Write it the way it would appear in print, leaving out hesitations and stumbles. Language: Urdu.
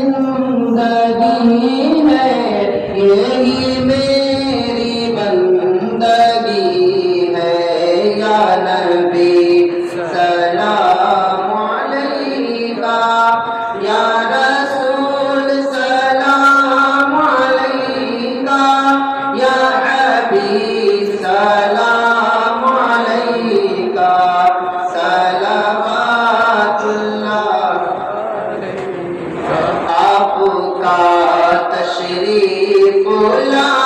زندگی ہے، یہی میری بندگی ہے، یا نبی سلام علیکہ، یا رسول سلام علیکہ، یا حبیب سلام علیکہ، صلوات اللہ آپ کا تشریف لا